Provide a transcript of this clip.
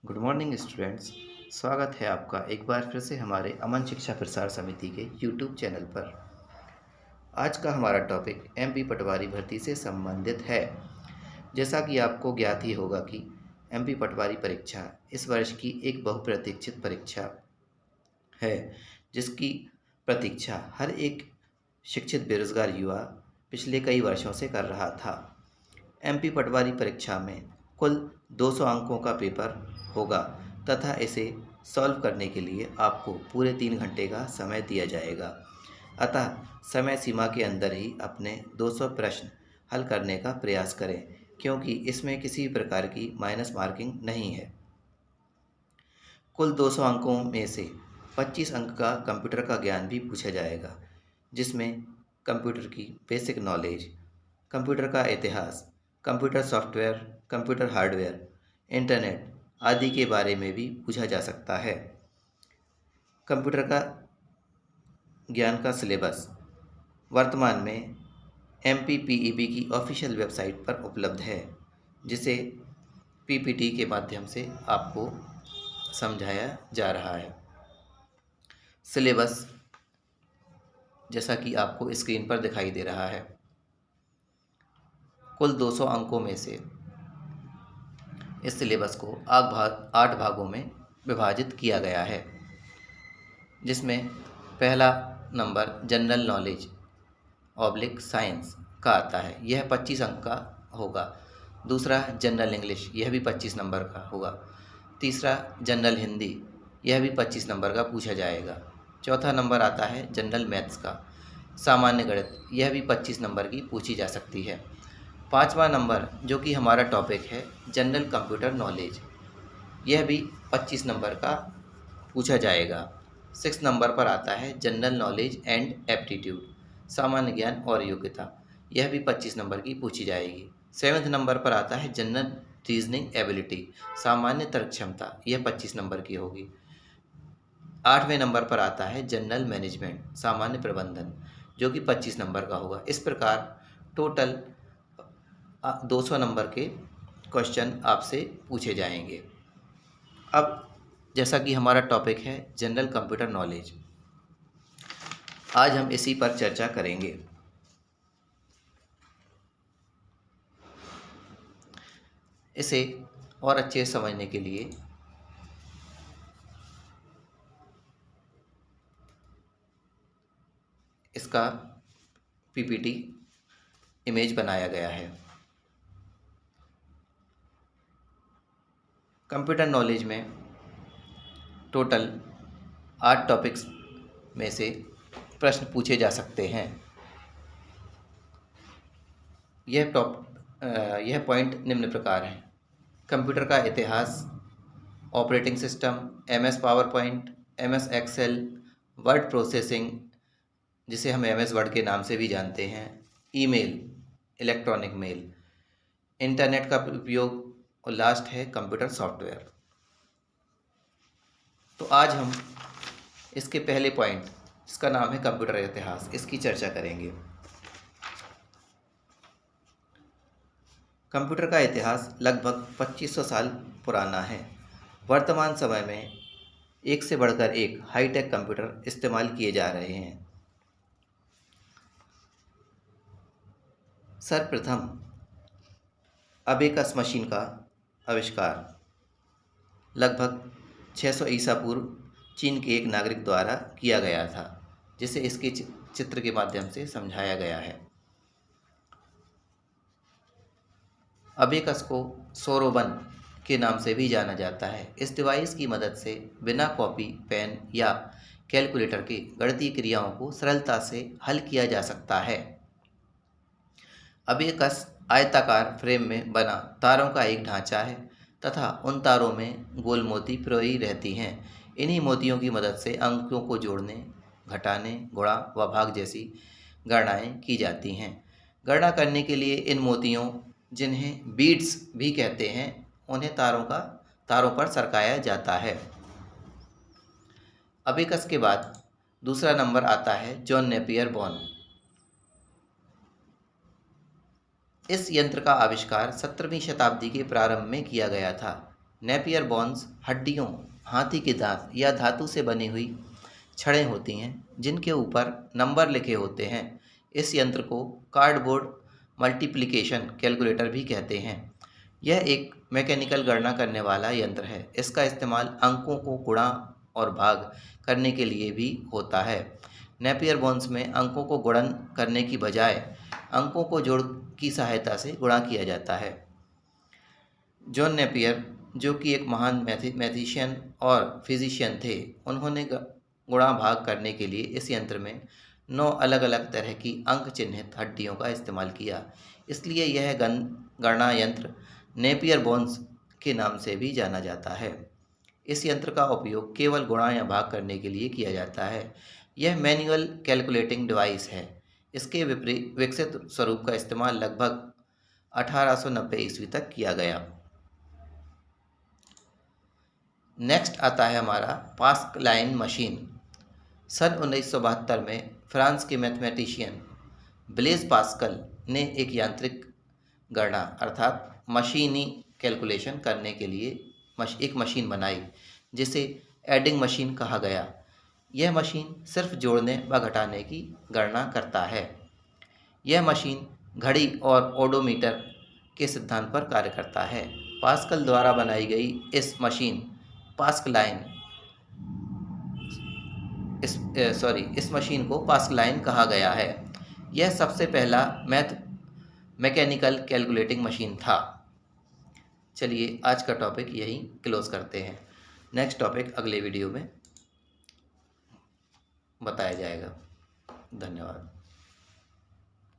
Good morning students. स्वागत है आपका एक बार फिर से हमारे अमन शिक्षा प्रसार समिति के यूट्यूब चैनल पर। आज का हमारा टॉपिक एमपी पटवारी भर्ती से संबंधित है। जैसा कि आपको ज्ञात ही होगा कि एमपी पटवारी परीक्षा इस वर्ष की एक बहुप्रतीक्षित परीक्षा है, जिसकी प्रतीक्षा हर एक शिक्षित बेरोजगार युवा पिछले कई वर्षों से कर रहा था। एमपी पटवारी परीक्षा में कुल 200 अंकों का पेपर होगा तथा इसे सॉल्व करने के लिए आपको पूरे 3 घंटे का समय दिया जाएगा। अतः समय सीमा के अंदर ही अपने 200 प्रश्न हल करने का प्रयास करें, क्योंकि इसमें किसी भी प्रकार की माइनस मार्किंग नहीं है। कुल 200 अंकों में से 25 अंक का कंप्यूटर का ज्ञान भी पूछा जाएगा, जिसमें कंप्यूटर की बेसिक नॉलेज, कंप्यूटर का इतिहास, computer software, computer hardware, internet आदि के बारे में भी पूछा जा सकता है। कंप्यूटर का ज्ञान का सिलेबस वर्तमान में MPPEB की ऑफिशियल वेबसाइट पर उपलब्ध है, जिसे PPT के माध्यम से आपको समझाया जा रहा है। सिलेबस जैसा कि आपको स्क्रीन पर दिखाई दे रहा है। कुल 200 अंकों में से इस सिलेबस को 8 भागों में विभाजित किया गया है, जिसमें पहला number general knowledge oblique science का आता है, यह 25 अंक का होगा। दूसरा जनरल इंग्लिश, यह भी 25 नंबर का होगा। तीसरा जनरल हिंदी, यह भी 25 नंबर का पूछा जाएगा। चौथा नंबर आता है जनरल मैथ्स का। सामान्य गणित, यह भी 25 नंबर की पूछी जा सकती है। पाँचवा नंबर जो कि हमारा टॉपिक है जनरल कंप्यूटर नॉलेज, यह भी 25 नंबर का पूछा जाएगा। 6 नंबर पर आता है जनरल नॉलेज एंड एप्टीट्यूड, सामान्य ज्ञान और योग्यता, यह भी 25 नंबर की पूछी जाएगी। 7वें नंबर पर आता है जनरल रीजनिंग एबिलिटी, सामान्य तर्क क्षमता, यह 25 नंबर की होगी। 8वें नंबर पर आता है जनरल मैनेजमेंट, सामान्य प्रबंधन, जो कि 25 नंबर का होगा। इस प्रकार टोटल 200 नंबर के क्वेश्चन आपसे पूछे जाएंगे। अब जैसा कि हमारा टॉपिक है जनरल कंप्यूटर नॉलेज, आज हम इसी पर चर्चा करेंगे। इसे और अच्छे से समझने के लिए इसका PPT इमेज बनाया गया है। कंप्यूटर नॉलेज में टोटल 8 टॉपिक्स में से प्रश्न पूछे जा सकते हैं। यह पॉइंट निम्न प्रकार हैं: कंप्यूटर का इतिहास, operating system, MS PowerPoint, MS excel, word processing जिसे हम MS वर्ड के नाम से भी जानते हैं, ईमेल, इलेक्ट्रॉनिक मेल, इंटरनेट का उपयोग, और लास्ट है कंप्यूटर सॉफ्टवेयर। तो आज हम इसके पहले पॉइंट, इसका नाम है कंप्यूटर इतिहास, इसकी चर्चा करेंगे। कंप्यूटर का इतिहास लगभग 2500 साल पुराना है। वर्तमान समय में एक से बढ़कर एक हाईटेक कंप्यूटर इस्तेमाल किए जा रहे हैं। सर्वप्रथम अबेकस मशीन का आविष्कार लगभग 600 ईसा पूर्व चीन के एक नागरिक द्वारा किया गया था, जिसे इसके चित्र के माध्यम से समझाया गया है। अबेकस को सोरोबन के नाम से भी जाना जाता है। इस डिवाइस की मदद से बिना कॉपी, पेन या कैलकुलेटर के गणितीय क्रियाओं को सरलता से हल किया जा सकता है। अबेकस आयताकार फ्रेम में बना तारों का एक ढांचा है तथा उन तारों में गोल मोती पिरोई रहती हैं। इन्हीं मोतियों की मदद से अंकों को जोड़ने, घटाने, गुणा व भाग जैसी गणनाएं की जाती हैं। गणना करने के लिए इन मोतियों, जिन्हें बीड्स भी कहते हैं, उन्हें तारों पर सरकाया जाता है। अबेकस के बाद दूसरा नंबर आता है जॉन नेपियर बोन। इस यंत्र का आविष्कार 17वीं शताब्दी के प्रारंभ में किया गया था। नेपियर बोन्स हड्डियों, हाथी के दांत या धातु से बनी हुई छड़ें होती हैं जिनके ऊपर नंबर लिखे होते हैं। इस यंत्र को कार्डबोर्ड मल्टीप्लिकेशन कैलकुलेटर भी कहते हैं। यह एक मैकेनिकल गणना करने वाला यंत्र है। इसका इस्तेमाल अंकों को गुणा और भाग करने के लिए भी होता है। नेपियर बोन्स में अंकों को गुणन करने की बजाय अंकों को जोड़ की सहायता से गुणा किया जाता है। जॉन नेपियर, जो कि एक महान मैथमेटिशियन और फिजिशियन थे, उन्होंने गुणा भाग करने के लिए इस यंत्र में 9 अलग अलग तरह की अंक चिन्हित हड्डियों का इस्तेमाल किया। इसलिए यह गणना यंत्र नेपियर बोन्स के नाम से भी जाना जाता है। इस यंत्र का उपयोग केवल गुणा या भाग करने के लिए किया जाता है। यह मैनुअल कैलकुलेटिंग डिवाइस है। इसके विपरीत विकसित स्वरूप का इस्तेमाल लगभग 1890 ईस्वी तक किया गया। नेक्स्ट आता है हमारा पास्कलाइन मशीन। सन 1972 में फ्रांस के मैथमेटिशियन ब्लेज पास्कल ने एक यांत्रिक गणना अर्थात मशीनी कैलकुलेशन करने के लिए एक मशीन बनाई जिसे एडिंग मशीन कहा गया। यह मशीन सिर्फ जोड़ने व घटाने की गणना करता है। यह मशीन घड़ी और ओडोमीटर के सिद्धांत पर कार्य करता है। पास्कल द्वारा बनाई गई इस मशीन इस मशीन को पास्कलाइन कहा गया है। यह सबसे पहला मैकेनिकल कैलकुलेटिंग मशीन था। चलिए आज का टॉपिक यहीं क्लोज करते हैं। नेक्स्ट टॉपिक अगले वीडियो में बताया जाएगा। धन्यवाद।